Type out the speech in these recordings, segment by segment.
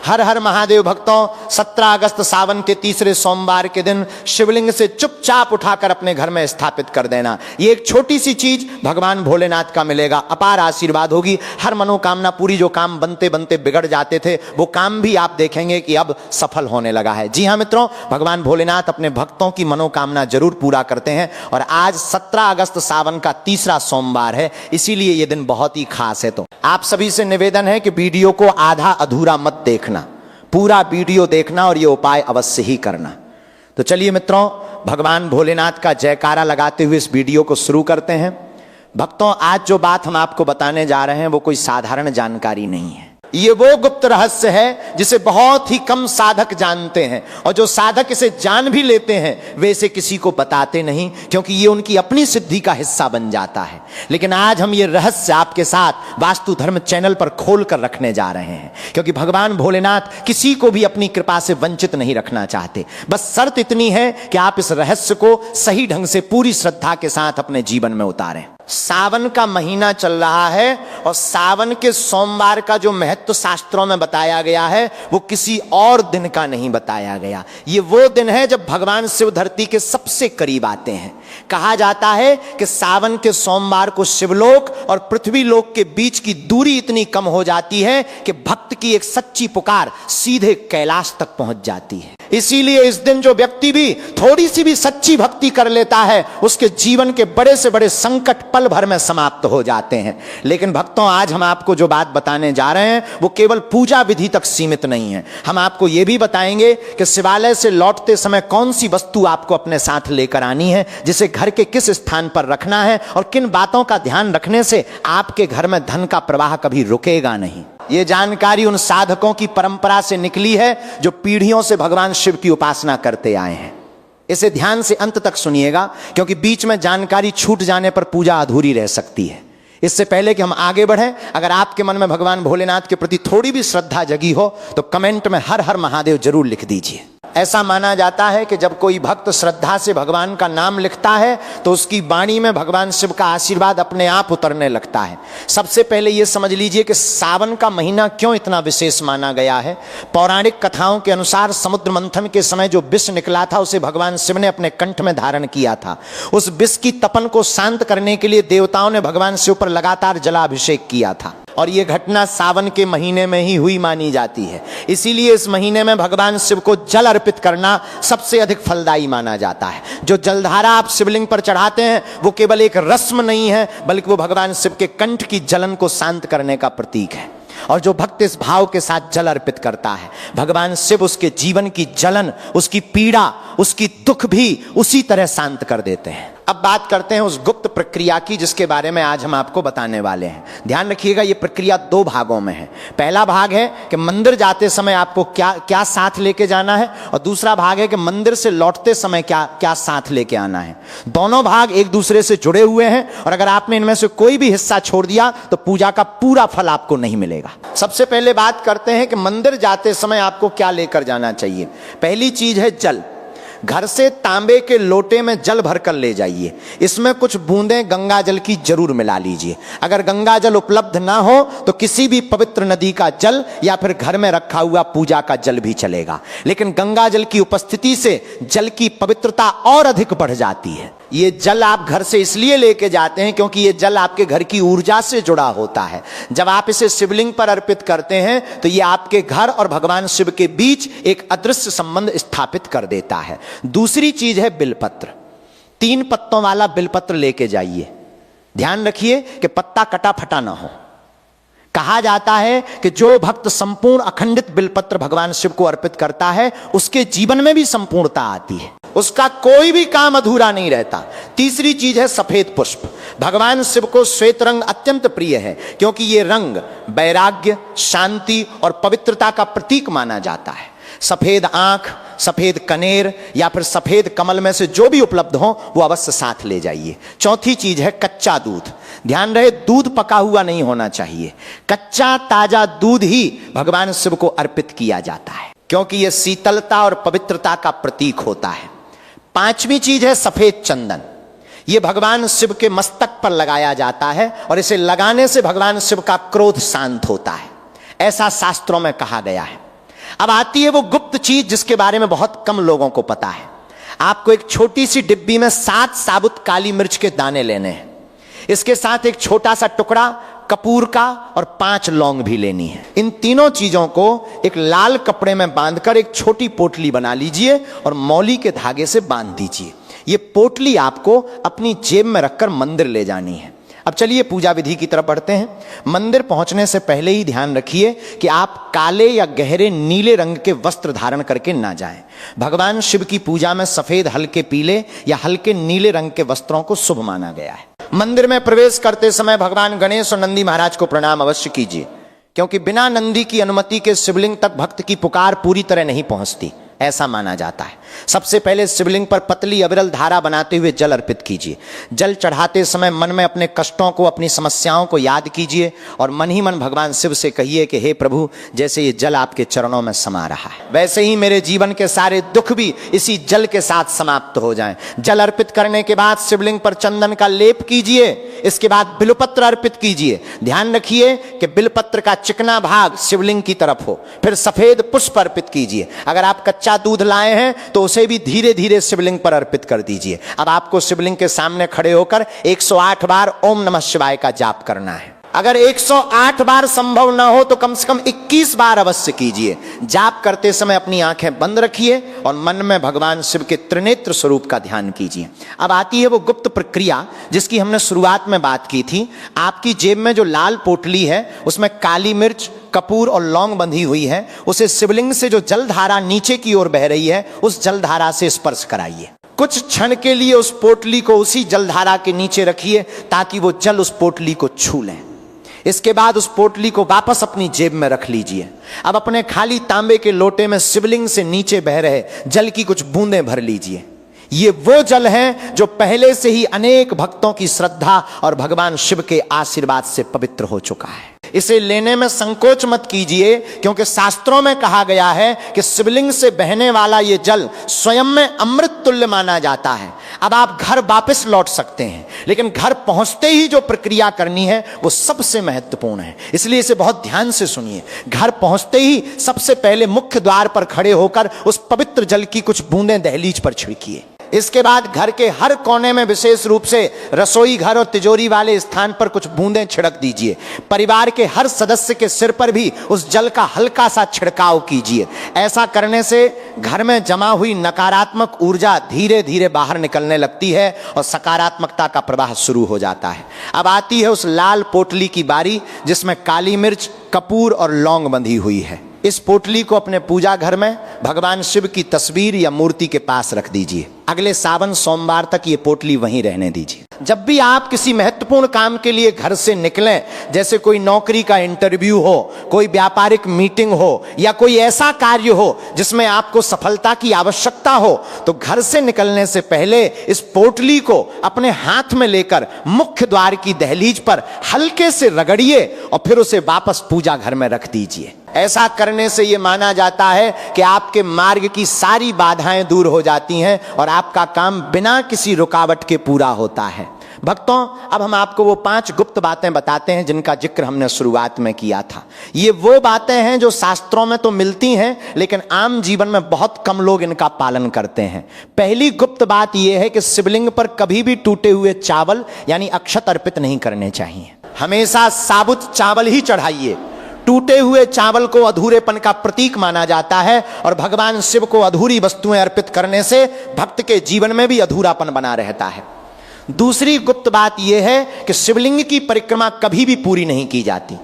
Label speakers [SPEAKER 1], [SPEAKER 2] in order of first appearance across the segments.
[SPEAKER 1] हर हर महादेव भक्तों, 17 अगस्त सावन के तीसरे सोमवार के दिन शिवलिंग से चुपचाप उठाकर अपने घर में स्थापित कर देना। ये एक छोटी सी चीज भगवान भोलेनाथ का मिलेगा, अपार आशीर्वाद होगी। हर मनोकामना पूरी, जो काम बनते बनते बिगड़ जाते थे वो काम भी आप देखेंगे कि अब सफल होने लगा है। जी हाँ मित्रों, भगवान भोलेनाथ अपने भक्तों की मनोकामना जरूर पूरा करते हैं। और आज 17 अगस्त सावन का तीसरा सोमवार है, इसीलिए ये दिन बहुत ही खास है। तो आप सभी से निवेदन है कि वीडियो को आधा अधूरा मत देखना, पूरा वीडियो देखना और ये उपाय अवश्य ही करना। तो चलिए मित्रों, भगवान भोलेनाथ का जयकारा लगाते हुए इस वीडियो को शुरू करते हैं। भक्तों, आज जो बात हम आपको बताने जा रहे हैं वो कोई साधारण जानकारी नहीं है। ये वो गुप्त रहस्य है जिसे बहुत ही कम साधक जानते हैं, और जो साधक इसे जान भी लेते हैं वे इसे किसी को बताते नहीं, क्योंकि ये उनकी अपनी सिद्धि का हिस्सा बन जाता है। लेकिन आज हम ये रहस्य आपके साथ वास्तु धर्म चैनल पर खोल कर रखने जा रहे हैं, क्योंकि भगवान भोलेनाथ किसी को भी अपनी कृपा से वंचित नहीं रखना चाहते। बस शर्त इतनी है कि आप इस रहस्य को सही ढंग से पूरी श्रद्धा के साथ अपने जीवन में उतारें। सावन का महीना चल रहा है और सावन के सोमवार का जो महत्व शास्त्रों में बताया गया है वो किसी और दिन का नहीं बताया गया। ये वो दिन है जब भगवान शिव धरती के सबसे करीब आते हैं। कहा जाता है कि सावन के सोमवार को शिवलोक और पृथ्वी लोक के बीच की दूरी इतनी कम हो जाती है कि भक्त की एक सच्ची पुकार सीधे कैलाश तक पहुंच जाती है। इसीलिए इस दिन जो व्यक्ति भी थोड़ी सी भी सच्ची भक्ति कर लेता है उसके जीवन के बड़े से बड़े संकट पल भर में समाप्त हो जाते हैं। लेकिन भक्तों, आज हम आपको जो बात बताने जा रहे हैं वो केवल पूजा विधि तक सीमित नहीं है। हम आपको यह भी बताएंगे कि शिवालय से लौटते समय कौन सी वस्तु आपको अपने साथ लेकर आनी है, जिसे घर के किस स्थान पर रखना है, और किन बातों का ध्यान रखने से आपके घर में धन का प्रवाह कभी रुकेगा नहीं। ये जानकारी उन साधकों की परंपरा से निकली है जो पीढ़ियों से भगवान शिव की उपासना करते आए हैं। इसे ध्यान से अंत तक सुनिएगा, क्योंकि बीच में जानकारी छूट जाने पर पूजा अधूरी रह सकती है। इससे पहले कि हम आगे बढ़ें, अगर आपके मन में भगवान भोलेनाथ के प्रति थोड़ी भी श्रद्धा जगी हो तो कमेंट में हर हर महादेव जरूर लिख दीजिए। ऐसा माना जाता है कि जब कोई भक्त श्रद्धा से भगवान का नाम लिखता है तो उसकी वाणी में भगवान शिव का आशीर्वाद अपने आप उतरने लगता है। सबसे पहले यह समझ लीजिए कि सावन का महीना क्यों इतना विशेष माना गया है। पौराणिक कथाओं के अनुसार समुद्र मंथन के समय जो विष निकला था उसे भगवान शिव ने अपने कंठ में धारण किया था। उस विष की तपन को शांत करने के लिए देवताओं ने भगवान शिव पर लगातार जलाभिषेक किया था, और यह घटना सावन के महीने में ही हुई मानी जाती है। इसीलिए इस महीने में भगवान शिव को जल अर्पित करना सबसे अधिक फलदायी माना जाता है। जो जलधारा आप शिवलिंग पर चढ़ाते हैं वो केवल एक रस्म नहीं है, बल्कि वो भगवान शिव के कंठ की जलन को शांत करने का प्रतीक है। और जो भक्त इस भाव के साथ जल अर्पित करता है, भगवान शिव उसके जीवन की जलन, उसकी पीड़ा, उसकी दुख भी उसी तरह शांत कर देते हैं। अब बात करते हैं उस गुप्त प्रक्रिया की जिसके बारे में आज हम आपको बताने वाले हैं। ध्यान रखिएगा, ये प्रक्रिया 2 भागों में है। पहला भाग है कि मंदिर जाते समय आपको क्या क्या साथ लेके जाना है, और दूसरा भाग है कि मंदिर से लौटते समय क्या क्या साथ लेके आना है। दोनों भाग एक दूसरे से जुड़े हुए हैं, और अगर आपने इनमें से कोई भी हिस्सा छोड़ दिया तो पूजा का पूरा फल आपको नहीं मिलेगा। सबसे पहले बात करते हैं कि मंदिर जाते समय आपको क्या लेकर जाना चाहिए। पहली चीज है जल। घर से तांबे के लोटे में जल भरकर ले जाइए। इसमें कुछ बूंदें गंगा जल की जरूर मिला लीजिए। अगर गंगा जल उपलब्ध ना हो तो किसी भी पवित्र नदी का जल या फिर घर में रखा हुआ पूजा का जल भी चलेगा, लेकिन गंगा जल की उपस्थिति से जल की पवित्रता और अधिक बढ़ जाती है। ये जल आप घर से इसलिए लेके जाते हैं क्योंकि ये जल आपके घर की ऊर्जा से जुड़ा होता है। जब आप इसे शिवलिंग पर अर्पित करते हैं तो ये आपके घर और भगवान शिव के बीच एक अदृश्य संबंध स्थापित कर देता है। दूसरी चीज है बिलपत्र। 3 पत्तों वाला बिलपत्र लेके जाइए। ध्यान रखिए कि पत्ता कटा फटा ना हो। कहा जाता है कि जो भक्त संपूर्ण अखंडित बिलपत्र भगवान शिव को अर्पित करता है उसके जीवन में भी संपूर्णता आती है, उसका कोई भी काम अधूरा नहीं रहता। तीसरी चीज है सफेद पुष्प। भगवान शिव को श्वेत रंग अत्यंत प्रिय है क्योंकि यह रंग वैराग्य, शांति और पवित्रता का प्रतीक माना जाता है। सफेद आंख, सफेद कनेर या फिर सफेद कमल में से जो भी उपलब्ध हो वो अवश्य साथ ले जाइए। चौथी चीज है कच्चा दूध। ध्यान रहे, दूध पका हुआ नहीं होना चाहिए। कच्चा ताजा दूध ही भगवान शिव को अर्पित किया जाता है क्योंकि यह शीतलता और पवित्रता का प्रतीक होता है। 5वीं चीज है सफेद चंदन। यह भगवान शिव के मस्तक पर लगाया जाता है और इसे लगाने से भगवान शिव का क्रोध शांत होता है, ऐसा शास्त्रों में कहा गया है। अब आती है वो गुप्त चीज जिसके बारे में बहुत कम लोगों को पता है। आपको एक छोटी सी डिब्बी में 7 साबुत काली मिर्च के दाने लेने हैं। इसके साथ एक छोटा सा टुकड़ा कपूर का और 5 लौंग भी लेनी है। इन तीनों चीजों को एक लाल कपड़े में बांधकर एक छोटी पोटली बना लीजिए और मौली के धागे से बांध दीजिए। ये पोटली आपको अपनी जेब में रखकर मंदिर ले जानी है। अब चलिए पूजा विधि की तरफ बढ़ते हैं। मंदिर पहुंचने से पहले ही ध्यान रखिए कि आप काले या गहरे नीले रंग के वस्त्र धारण करके ना जाएं। भगवान शिव की पूजा में सफेद, हल्के पीले या हल्के नीले रंग के वस्त्रों को शुभ माना गया है। मंदिर में प्रवेश करते समय भगवान गणेश और नंदी महाराज को प्रणाम अवश्य कीजिए, क्योंकि बिना नंदी की अनुमति के शिवलिंग तक भक्त की पुकार पूरी तरह नहीं पहुंचती, ऐसा माना जाता है। सबसे पहले शिवलिंग पर पतली अविरल धारा बनाते हुए जल अर्पित कीजिए। जल चढ़ाते समय मन में अपने कष्टों को, अपनी समस्याओं को याद कीजिए और मन ही मन भगवान शिव से कहिए कि हे प्रभु, जैसे ये जल आपके चरणों में समा रहा है, वैसे ही मेरे जीवन के सारे दुख भी इसी जल के साथ समाप्त हो जाएं। जल अर्पित करने के बाद शिवलिंग पर चंदन का लेप कीजिए। इसके बाद बिलपत्र अर्पित कीजिए। ध्यान रखिए कि बिलपत्र का चिकना भाग शिवलिंग की तरफ हो। फिर सफेद पुष्प अर्पित कीजिए। अगर आप कच्चा दूध लाए हैं तो उसे भी धीरे धीरे शिवलिंग पर अर्पित कर दीजिए। अब आपको शिवलिंग के सामने खड़े होकर 108 बार ओम नमः शिवाय का जाप करना है। अगर 108 बार संभव ना हो तो कम से कम 21 बार अवश्य कीजिए। जाप करते समय अपनी आंखें बंद रखिए और मन में भगवान शिव के त्रिनेत्र स्वरूप का ध्यान कीजिए। अब आती है वो गुप्त प्रक्रिया जिसकी हमने शुरुआत में बात की थी। आपकी जेब में जो लाल पोटली है उसमें काली मिर्च, कपूर और लौंग बंधी हुई है। उसे शिवलिंग से जो जलधारा नीचे की ओर बह रही है उस जलधारा से स्पर्श कराइए। कुछ क्षण के लिए उस पोटली को उसी जलधारा के नीचे रखिए ताकि वो जल उस पोटली को छू लें। इसके बाद उस पोटली को वापस अपनी जेब में रख लीजिए। अब अपने खाली तांबे के लोटे में शिवलिंग से नीचे बह रहे जल की कुछ बूंदें भर लीजिए। ये वो जल है जो पहले से ही अनेक भक्तों की श्रद्धा और भगवान शिव के आशीर्वाद से पवित्र हो चुका है। इसे लेने में संकोच मत कीजिए, क्योंकि शास्त्रों में कहा गया है कि शिवलिंग से बहने वाला ये जल स्वयं में अमृत तुल्य माना जाता है। अब आप घर वापस लौट सकते हैं, लेकिन घर पहुंचते ही जो प्रक्रिया करनी है वो सबसे महत्वपूर्ण है, इसलिए इसे बहुत ध्यान से सुनिए। घर पहुंचते ही सबसे पहले मुख्य द्वार पर खड़े होकर उस पवित्र जल की कुछ बूंदें दहलीज पर छिड़किए। इसके बाद घर के हर कोने में, विशेष रूप से रसोई घर और तिजोरी वाले स्थान पर कुछ बूंदें छिड़क दीजिए। परिवार के हर सदस्य के सिर पर भी उस जल का हल्का सा छिड़काव कीजिए। ऐसा करने से घर में जमा हुई नकारात्मक ऊर्जा धीरे धीरे बाहर निकलने लगती है और सकारात्मकता का प्रवाह शुरू हो जाता है। अब आती है उस लाल पोटली की बारी जिसमें काली मिर्च, कपूर और लौंग बंधी हुई है। इस पोटली को अपने पूजा घर में भगवान शिव की तस्वीर या मूर्ति के पास रख दीजिए। अगले सावन सोमवार तक ये पोटली वहीं रहने दीजिए। जब भी आप किसी महत्वपूर्ण काम के लिए घर से निकलें, जैसे कोई नौकरी का इंटरव्यू हो, कोई व्यापारिक मीटिंग हो या कोई ऐसा कार्य हो जिसमें आपको सफलता की आवश्यकता हो, तो घर से निकलने से पहले इस पोटली को अपने हाथ में लेकर मुख्य द्वार की दहलीज पर हल्के से रगड़िए और फिर उसे वापस पूजा घर में रख दीजिए। ऐसा करने से यह माना जाता है कि आपके मार्ग की सारी बाधाएं दूर हो जाती हैं और आपका काम बिना किसी रुकावट के पूरा होता है। भक्तों, अब हम आपको वो 5 गुप्त बातें बताते हैं जिनका जिक्र हमने शुरुआत में किया था। ये वो बातें हैं जो शास्त्रों में तो मिलती हैं, लेकिन आम जीवन में बहुत कम लोग इनका पालन करते हैं। पहली गुप्त बात यह है कि शिवलिंग पर कभी भी टूटे हुए चावल यानी अक्षत अर्पित नहीं करने चाहिए। हमेशा साबुत चावल ही चढ़ाइए। टूटे हुए चावल को अधूरेपन का प्रतीक माना जाता है और भगवान शिव को अधूरी वस्तुएं अर्पित करने से भक्त के जीवन में भी अधूरापन बना रहता है। दूसरी गुप्त बात यह है कि शिवलिंग की परिक्रमा कभी भी पूरी नहीं की जाती।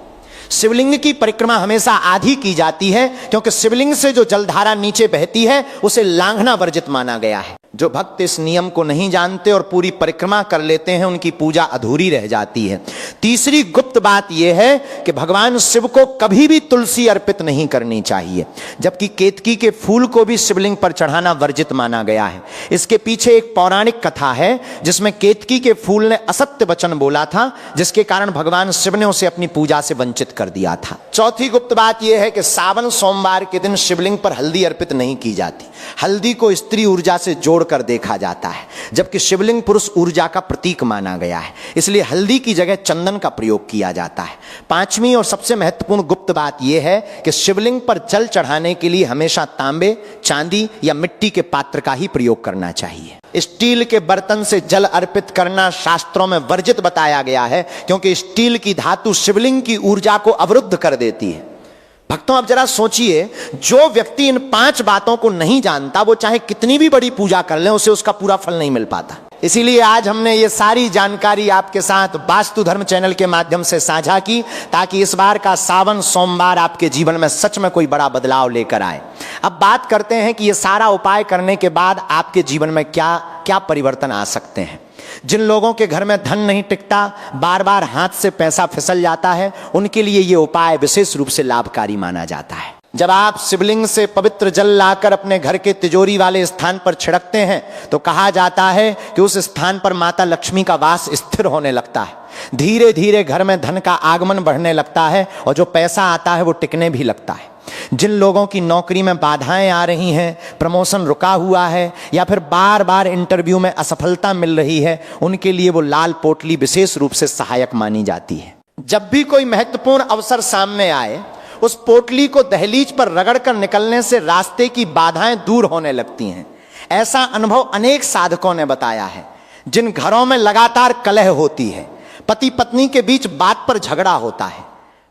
[SPEAKER 1] शिवलिंग की परिक्रमा हमेशा आधी की जाती है, क्योंकि शिवलिंग से जो जलधारा नीचे बहती है उसे लांघना वर्जित माना गया है। जो भक्त इस नियम को नहीं जानते और पूरी परिक्रमा कर लेते हैं, उनकी पूजा अधूरी रह जाती है। तीसरी गुप्त बात यह है कि भगवान शिव को कभी भी तुलसी अर्पित नहीं करनी चाहिए, जबकि केतकी के फूल को भी शिवलिंग पर चढ़ाना वर्जित माना गया है। इसके पीछे एक पौराणिक कथा है जिसमें केतकी के फूल ने असत्य वचन बोला था, जिसके कारण भगवान शिव ने उसे अपनी पूजा से वंचित कर दिया था। चौथी गुप्त बात यह है कि सावन सोमवार के दिन शिवलिंग पर हल्दी अर्पित नहीं की जाती। हल्दी को स्त्री ऊर्जा से जोड़ तोड़कर देखा जाता है, जबकि शिवलिंग पुरुष ऊर्जा का प्रतीक माना गया है, इसलिए हल्दी की जगह चंदन का प्रयोग किया जाता है। पांचवी और सबसे महत्वपूर्ण गुप्त बात यह है कि शिवलिंग पर जल चढ़ाने के लिए हमेशा तांबे, चांदी या मिट्टी के पात्र का ही प्रयोग करना चाहिए। स्टील के बर्तन से जल अर्पित करना शास्त्रों में वर्जित बताया गया है, क्योंकि स्टील की धातु शिवलिंग की ऊर्जा को अवरुद्ध कर देती है। भक्तों, अब जरा सोचिए, जो व्यक्ति इन 5 बातों को नहीं जानता, वो चाहे कितनी भी बड़ी पूजा कर ले, उसे उसका पूरा फल नहीं मिल पाता। इसीलिए आज हमने ये सारी जानकारी आपके साथ वास्तु धर्म चैनल के माध्यम से साझा की, ताकि इस बार का सावन सोमवार आपके जीवन में सच में कोई बड़ा बदलाव लेकर आए। अब बात करते हैं कि ये सारा उपाय करने के बाद आपके जीवन में क्या क्या परिवर्तन आ सकते हैं। जिन लोगों के घर में धन नहीं टिकता, बार बार हाथ से पैसा फिसल जाता है, उनके लिए ये उपाय विशेष रूप से लाभकारी माना जाता है। जब आप शिवलिंग से पवित्र जल लाकर अपने घर के तिजोरी वाले स्थान पर छिड़कते हैं, तो कहा जाता है कि उस स्थान पर माता लक्ष्मी का वास स्थिर होने लगता है। धीरे धीरे घर में धन का आगमन बढ़ने लगता है और जो पैसा आता है वो टिकने भी लगता है। जिन लोगों की नौकरी में बाधाएं आ रही हैं, प्रमोशन रुका हुआ है या फिर बार बार इंटरव्यू में असफलता मिल रही है, उनके लिए वो लाल पोटली विशेष रूप से सहायक मानी जाती है। जब भी कोई महत्वपूर्ण अवसर सामने आए, उस पोटली को दहलीज पर रगड़कर निकलने से रास्ते की बाधाएं दूर होने लगती हैं। ऐसा अनुभव अनेक साधकों ने बताया है। जिन घरों में लगातार कलह होती है, पति पत्नी के बीच बात पर झगड़ा होता है,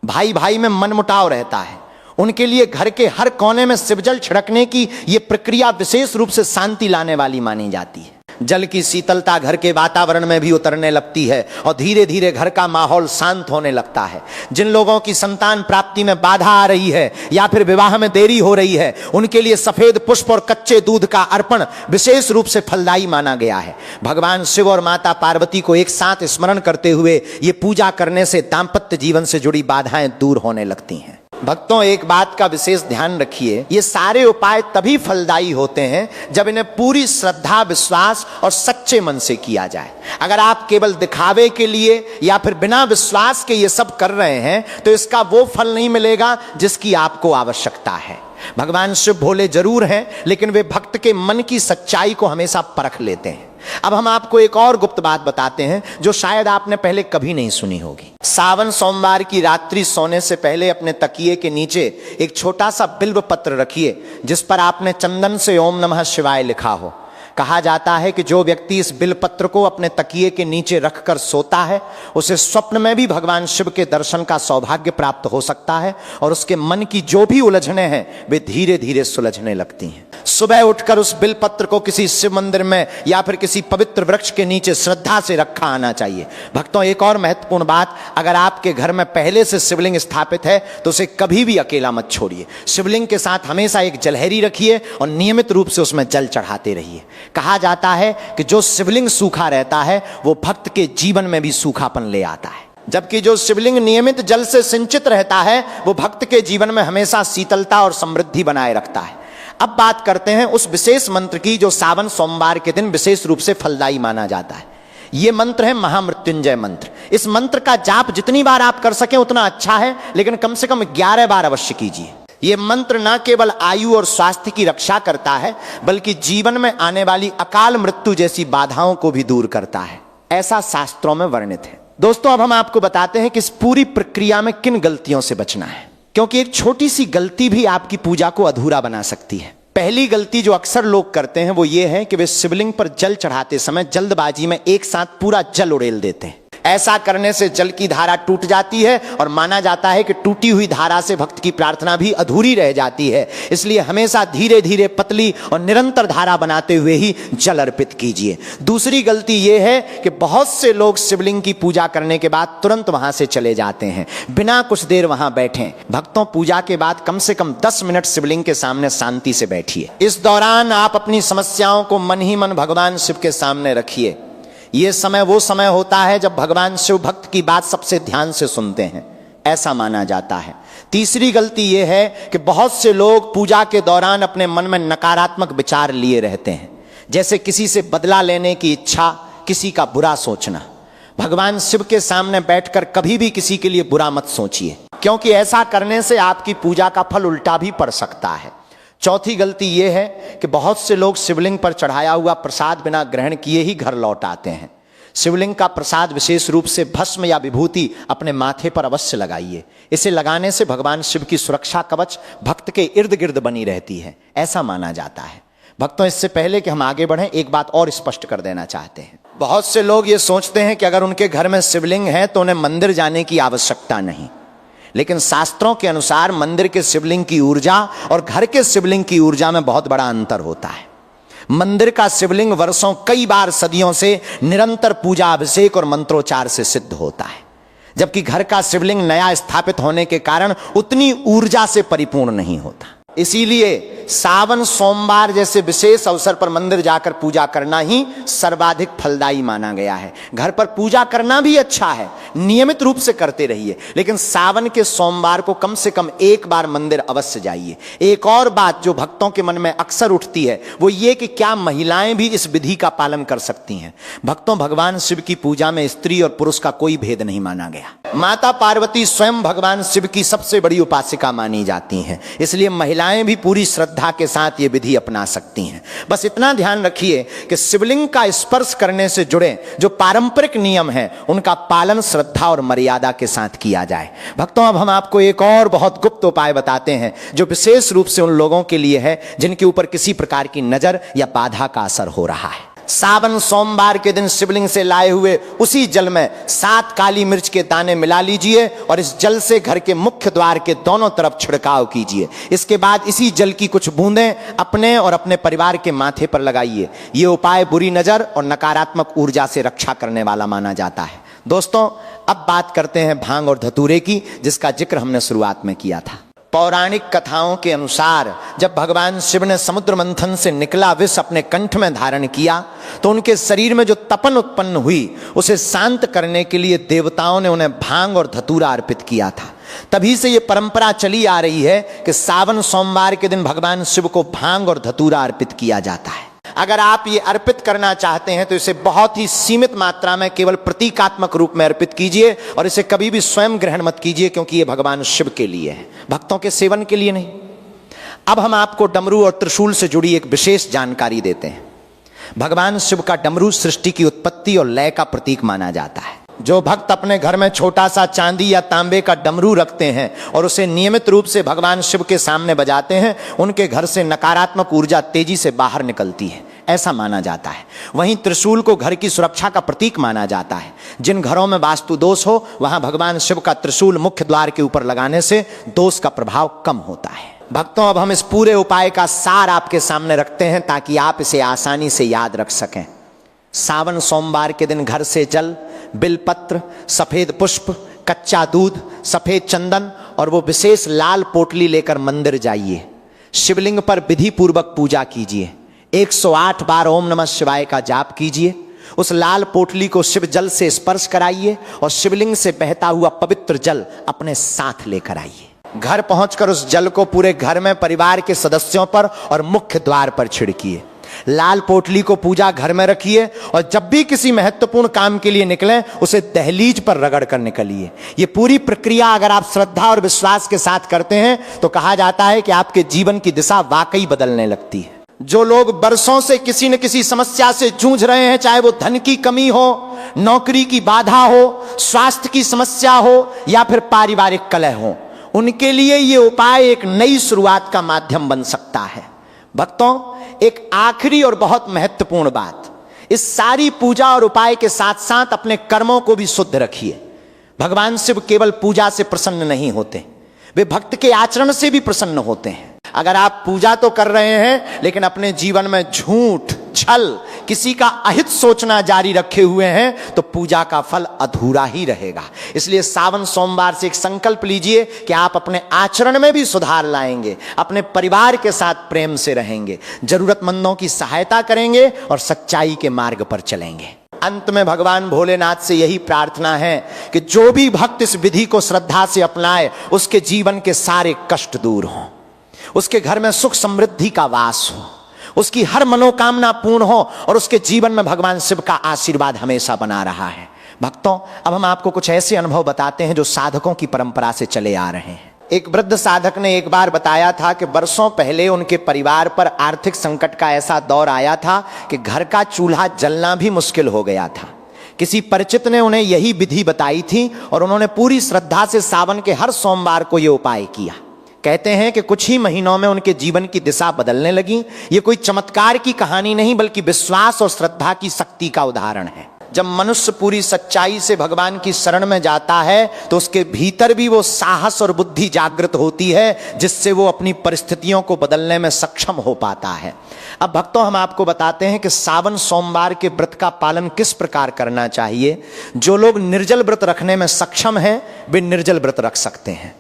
[SPEAKER 1] भाई भाई में मनमुटाव रहता है, उनके लिए घर के हर कोने में शिवजल छिड़कने की यह प्रक्रिया विशेष रूप से शांति लाने वाली मानी जाती है। जल की शीतलता घर के वातावरण में भी उतरने लगती है और धीरे धीरे घर का माहौल शांत होने लगता है। जिन लोगों की संतान प्राप्ति में बाधा आ रही है या फिर विवाह में देरी हो रही है, उनके लिए सफेद पुष्प और कच्चे दूध का अर्पण विशेष रूप से फलदायी माना गया है। भगवान शिव और माता पार्वती को एक साथ स्मरण करते हुए ये पूजा करने से दाम्पत्य जीवन से जुड़ी बाधाएं दूर होने लगती हैं। भक्तों, एक बात का विशेष ध्यान रखिए, ये सारे उपाय तभी फलदायी होते हैं जब इन्हें पूरी श्रद्धा, विश्वास और सच्चे मन से किया जाए। अगर आप केवल दिखावे के लिए या फिर बिना विश्वास के ये सब कर रहे हैं, तो इसका वो फल नहीं मिलेगा जिसकी आपको आवश्यकता है। भगवान शिव भोले जरूर हैं, लेकिन वे भक्त के मन की सच्चाई को हमेशा परख लेते हैं। अब हम आपको एक और गुप्त बात बताते हैं जो शायद आपने पहले कभी नहीं सुनी होगी। सावन सोमवार की रात्रि सोने से पहले अपने तकिए के नीचे एक छोटा सा बिल्व पत्र रखिए, जिस पर आपने चंदन से ओम नमः शिवाय लिखा हो। कहा जाता है कि जो व्यक्ति इस बिलपत्र को अपने तकिए के नीचे रखकर सोता है, उसे स्वप्न में भी भगवान शिव के दर्शन का सौभाग्य प्राप्त हो सकता है और उसके मन की जो भी उलझने हैं वे धीरे धीरे सुलझने लगती हैं। सुबह उठकर उस बिलपत्र को किसी शिव मंदिर में या फिर किसी पवित्र वृक्ष के नीचे श्रद्धा से रखा आना चाहिए। भक्तों, एक और महत्वपूर्ण बात, अगर आपके घर में पहले से शिवलिंग स्थापित है तो उसे कभी भी अकेला मत छोड़िए। शिवलिंग के साथ हमेशा एक जलहरी रखिए और नियमित रूप से उसमें जल चढ़ाते रहिए। कहा जाता है कि जो शिवलिंग सूखा रहता है वो भक्त के जीवन में भी सूखापन ले आता है, जबकि जो शिवलिंग नियमित जल से सिंचित रहता है वो भक्त के जीवन में हमेशा शीतलता और समृद्धि बनाए रखता है। अब बात करते हैं उस विशेष मंत्र की जो सावन सोमवार के दिन विशेष रूप से फलदायी माना जाता है। यह मंत्र है महामृत्युंजय मंत्र। इस मंत्र का जाप जितनी बार आप कर सकें उतना अच्छा है, लेकिन कम से कम 11 बार अवश्य कीजिए। यह मंत्र न केवल आयु और स्वास्थ्य की रक्षा करता है, बल्कि जीवन में आने वाली अकाल मृत्यु जैसी बाधाओं को भी दूर करता है, ऐसा शास्त्रों में वर्णित है। दोस्तों, अब हम आपको बताते हैं कि इस पूरी प्रक्रिया में किन गलतियों से बचना है, क्योंकि एक छोटी सी गलती भी आपकी पूजा को अधूरा बना सकती है। पहली गलती जो अक्सर लोग करते हैं वो ये है कि वे शिवलिंग पर जल चढ़ाते समय जल्दबाजी में एक साथ पूरा जल उड़ेल देते हैं। ऐसा करने से जल की धारा टूट जाती है और माना जाता है कि टूटी हुई धारा से भक्त की प्रार्थना भी अधूरी रह जाती है। इसलिए हमेशा धीरे धीरे पतली और निरंतर धारा बनाते हुए ही जल अर्पित कीजिए। दूसरी गलती यह है कि बहुत से लोग शिवलिंग की पूजा करने के बाद तुरंत वहां से चले जाते हैं, बिना कुछ देर वहां बैठे। भक्तों, पूजा के बाद कम से कम 10 मिनट शिवलिंग के सामने शांति से बैठिए। इस दौरान आप अपनी समस्याओं को मन ही मन भगवान शिव के सामने रखिए। यह समय वो समय होता है जब भगवान शिव भक्त की बात सबसे ध्यान से सुनते हैं, ऐसा माना जाता है। तीसरी गलती यह है कि बहुत से लोग पूजा के दौरान अपने मन में नकारात्मक विचार लिए रहते हैं, जैसे किसी से बदला लेने की इच्छा, किसी का बुरा सोचना। भगवान शिव के सामने बैठकर कभी भी किसी के लिए बुरा मत सोचिए, क्योंकि ऐसा करने से आपकी पूजा का फल उल्टा भी पड़ सकता है। चौथी गलती यह है कि बहुत से लोग शिवलिंग पर चढ़ाया हुआ प्रसाद बिना ग्रहण किए ही घर लौट आते हैं। शिवलिंग का प्रसाद विशेष रूप से भस्म या विभूति अपने माथे पर अवश्य लगाइए। इसे लगाने से भगवान शिव की सुरक्षा कवच भक्त के इर्द गिर्द बनी रहती है, ऐसा माना जाता है। भक्तों, इससे पहले कि हम आगे बढ़ें, एक बात और स्पष्ट कर देना चाहते हैं। बहुत से लोग ये सोचते हैं कि अगर उनके घर में शिवलिंग है तो उन्हें मंदिर जाने की आवश्यकता नहीं, लेकिन शास्त्रों के अनुसार मंदिर के शिवलिंग की ऊर्जा और घर के शिवलिंग की ऊर्जा में बहुत बड़ा अंतर होता है। मंदिर का शिवलिंग वर्षों, कई बार, सदियों से निरंतर पूजा, अभिषेक और मंत्रोच्चार से सिद्ध होता है, जबकि घर का शिवलिंग नया स्थापित होने के कारण उतनी ऊर्जा से परिपूर्ण नहीं होता। इसीलिए सावन सोमवार जैसे विशेष अवसर पर मंदिर जाकर पूजा करना ही सर्वाधिक फलदायी माना गया है। घर पर पूजा करना भी अच्छा है, नियमित रूप से करते रहिए, लेकिन सावन के सोमवार को कम से कम एक बार मंदिर अवश्य जाइए। एक और बात जो भक्तों के मन में अक्सर उठती है वो ये कि क्या महिलाएं भी इस विधि का पालन कर सकती हैं? भक्तों, भगवान शिव की पूजा में स्त्री और पुरुष का कोई भेद नहीं माना गया। माता पार्वती स्वयं भगवान शिव की सबसे बड़ी उपासिका मानी जाती हैं, इसलिए महिलाएं भी पूरी श्रद्धा के साथ ये विधि अपना सकती हैं। बस इतना ध्यान रखिए कि शिवलिंग का स्पर्श करने से जुड़े जो पारंपरिक नियम हैं उनका पालन श्रद्धा और मर्यादा के साथ किया जाए। भक्तों, अब हम आपको एक और बहुत गुप्त उपाय बताते हैं जो विशेष रूप से उन लोगों के लिए है जिनके ऊपर किसी प्रकार की नजर या बाधा का असर हो रहा है। सावन सोमवार के दिन शिवलिंग से लाए हुए उसी जल में 7 काली मिर्च के दाने मिला लीजिए और इस जल से घर के मुख्य द्वार के दोनों तरफ छिड़काव कीजिए। इसके बाद इसी जल की कुछ बूंदें अपने और अपने परिवार के माथे पर लगाइए। यह उपाय बुरी नजर और नकारात्मक ऊर्जा से रक्षा करने वाला माना जाता है। दोस्तों, अब बात करते हैं भांग और धतूरे की, जिसका जिक्र हमने शुरुआत में किया था। पौराणिक कथाओं के अनुसार जब भगवान शिव ने समुद्र मंथन से निकला विष अपने कंठ में धारण किया तो उनके शरीर में जो तपन उत्पन्न हुई उसे शांत करने के लिए देवताओं ने उन्हें भांग और धतूरा अर्पित किया था। तभी से ये परंपरा चली आ रही है कि सावन सोमवार के दिन भगवान शिव को भांग और धतूरा अर्पित किया जाता है। अगर आप ये अर्पित करना चाहते हैं तो इसे बहुत ही सीमित मात्रा में केवल प्रतीकात्मक रूप में अर्पित कीजिए और इसे कभी भी स्वयं ग्रहण मत कीजिए, क्योंकि ये भगवान शिव के लिए है, भक्तों के सेवन के लिए नहीं। अब हम आपको डमरू और त्रिशूल से जुड़ी एक विशेष जानकारी देते हैं। भगवान शिव का डमरू सृष्टि की उत्पत्ति और लय का प्रतीक माना जाता है। जो भक्त अपने घर में छोटा सा चांदी या तांबे का डमरू रखते हैं और उसे नियमित रूप से भगवान शिव के सामने बजाते हैं, उनके घर से नकारात्मक ऊर्जा तेजी से बाहर निकलती है, ऐसा माना जाता है। वहीं त्रिशूल को घर की सुरक्षा का प्रतीक माना जाता है। जिन घरों में वास्तु दोष हो वहां भगवान शिव का त्रिशूल मुख्य द्वार के ऊपर लगाने से दोष का प्रभाव कम होता है। भक्तों, अब हम इस पूरे उपाय का सार आपके सामने रखते हैं ताकि आप इसे आसानी से याद रख सकें। सावन सोमवार के दिन घर से जल, बिलपत्र, सफेद पुष्प, कच्चा दूध, सफेद चंदन और वो विशेष लाल पोटली लेकर मंदिर जाइए। शिवलिंग पर विधि पूर्वक पूजा कीजिए। 108 बार ओम नमः शिवाय का जाप कीजिए। उस लाल पोटली को शिव जल से स्पर्श कराइए और शिवलिंग से बहता हुआ पवित्र जल अपने साथ लेकर आइए। घर पहुंचकर उस जल को पूरे घर में परिवार के सदस्यों पर और मुख्य द्वार पर छिड़किए। लाल पोटली को पूजा घर में रखिए और जब भी किसी महत्वपूर्ण काम के लिए निकलें उसे दहलीज पर रगड़ कर निकलिए। ये पूरी प्रक्रिया अगर आप श्रद्धा और विश्वास के साथ करते हैं तो कहा जाता है कि आपके जीवन की दिशा वाकई बदलने लगती है। जो लोग बरसों से किसी न किसी समस्या से जूझ रहे हैं, चाहे वो धन की कमी हो, नौकरी की बाधा हो, स्वास्थ्य की समस्या हो या फिर पारिवारिक कलह हो, उनके लिए ये उपाय एक नई शुरुआत का माध्यम बन सकता है। भक्तों, एक आखिरी और बहुत महत्वपूर्ण बात, इस सारी पूजा और उपाय के साथ साथ अपने कर्मों को भी शुद्ध रखिए। भगवान शिव केवल पूजा से प्रसन्न नहीं होते, वे भक्त के आचरण से भी प्रसन्न होते हैं। अगर आप पूजा तो कर रहे हैं लेकिन अपने जीवन में झूठ, छल, किसी का अहित सोचना जारी रखे हुए हैं तो पूजा का फल अधूरा ही रहेगा। इसलिए सावन सोमवार से एक संकल्प लीजिए कि आप अपने आचरण में भी सुधार लाएंगे, अपने परिवार के साथ प्रेम से रहेंगे, जरूरतमंदों की सहायता करेंगे और सच्चाई के मार्ग पर चलेंगे। अंत में भगवान भोलेनाथ से यही प्रार्थना है कि जो भी भक्त इस विधि को श्रद्धा से अपनाए उसके जीवन के सारे कष्ट दूर हों, उसके घर में सुख समृद्धि का वास हो, उसकी हर मनोकामना पूर्ण हो और उसके जीवन में भगवान शिव का आशीर्वाद हमेशा बना रहा है। भक्तों, अब हम आपको कुछ ऐसे अनुभव बताते हैं जो साधकों की परंपरा से चले आ रहे हैं। एक वृद्ध साधक ने एक बार बताया था कि बरसों पहले उनके परिवार पर आर्थिक संकट का ऐसा दौर आया था कि घर का चूल्हा जलना भी मुश्किल हो गया था। किसी परिचित ने उन्हें यही विधि बताई थी और उन्होंने पूरी श्रद्धा से सावन के हर सोमवार को यह उपाय किया। कहते हैं कि कुछ ही महीनों में उनके जीवन की दिशा बदलने लगी। ये कोई चमत्कार की कहानी नहीं बल्कि विश्वास और श्रद्धा की शक्ति का उदाहरण है। जब मनुष्य पूरी सच्चाई से भगवान की शरण में जाता है तो उसके भीतर भी वो साहस और बुद्धि जागृत होती है जिससे वो अपनी परिस्थितियों को बदलने में सक्षम हो पाता है। अब भक्तों, हम आपको बताते हैं कि सावन सोमवार के व्रत का पालन किस प्रकार करना चाहिए। जो लोग निर्जल व्रत रखने में सक्षम हैं वे निर्जल व्रत रख सकते हैं,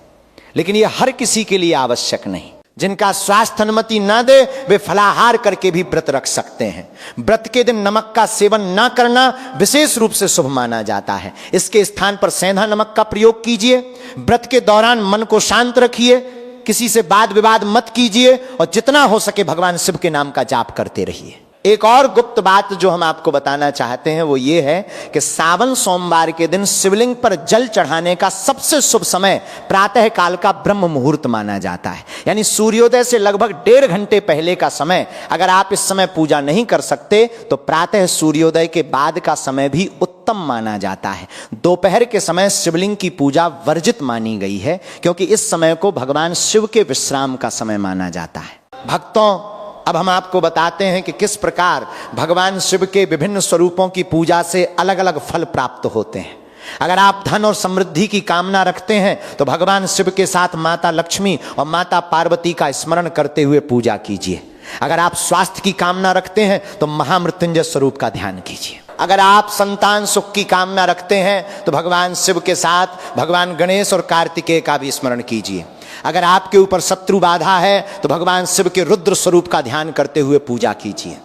[SPEAKER 1] लेकिन यह हर किसी के लिए आवश्यक नहीं। जिनका स्वास्थ्य अनुमति न दे वे फलाहार करके भी व्रत रख सकते हैं। व्रत के दिन नमक का सेवन न करना विशेष रूप से शुभ माना जाता है। इसके स्थान पर सेंधा नमक का प्रयोग कीजिए। व्रत के दौरान मन को शांत रखिए, किसी से वाद विवाद मत कीजिए और जितना हो सके भगवान शिव के नाम का जाप करते रहिए। एक और गुप्त बात जो हम आपको बताना चाहते हैं वो ये है कि सावन सोमवार के दिन शिवलिंग पर जल चढ़ाने का सबसे शुभ समय प्रातः काल का ब्रह्म मुहूर्त माना जाता है, यानी सूर्योदय से लगभग 1.5 घंटे पहले का समय। अगर आप इस समय पूजा नहीं कर सकते तो प्रातः सूर्योदय के बाद का समय भी उत्तम माना जाता है। दोपहर के समय शिवलिंग की पूजा वर्जित मानी गई है क्योंकि इस समय को भगवान शिव के विश्राम का समय माना जाता है। भक्तों, अब हम आपको बताते हैं कि किस प्रकार भगवान शिव के विभिन्न स्वरूपों की पूजा से अलग अलग फल प्राप्त होते हैं। अगर आप धन और समृद्धि की कामना रखते हैं तो भगवान शिव के साथ माता लक्ष्मी और माता पार्वती का स्मरण करते हुए पूजा कीजिए। अगर आप स्वास्थ्य की कामना रखते हैं तो महामृत्युंजय स्वरूप का ध्यान कीजिए। अगर आप संतान सुख की कामना रखते हैं तो भगवान शिव के साथ भगवान गणेश और कार्तिकेय का भी स्मरण कीजिए। अगर आपके ऊपर शत्रु बाधा है तो भगवान शिव के रुद्र स्वरूप का ध्यान करते हुए पूजा कीजिए।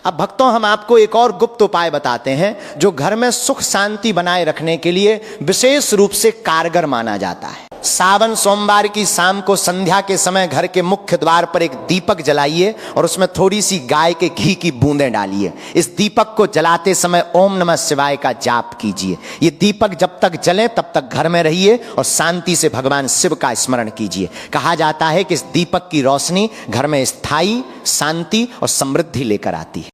[SPEAKER 1] अब भक्तों, हम आपको एक और गुप्त उपाय बताते हैं जो घर में सुख शांति बनाए रखने के लिए विशेष रूप से कारगर माना जाता है। सावन सोमवार की शाम को संध्या के समय घर के मुख्य द्वार पर एक दीपक जलाइए और उसमें थोड़ी सी गाय के घी की बूंदें डालिए। इस दीपक को जलाते समय ओम नमः शिवाय का जाप कीजिए। ये दीपक जब तक जले तब तक घर में रहिए और शांति से भगवान शिव का स्मरण कीजिए। कहा जाता है कि इस दीपक की रोशनी घर में स्थायी शांति और समृद्धि लेकर आती है।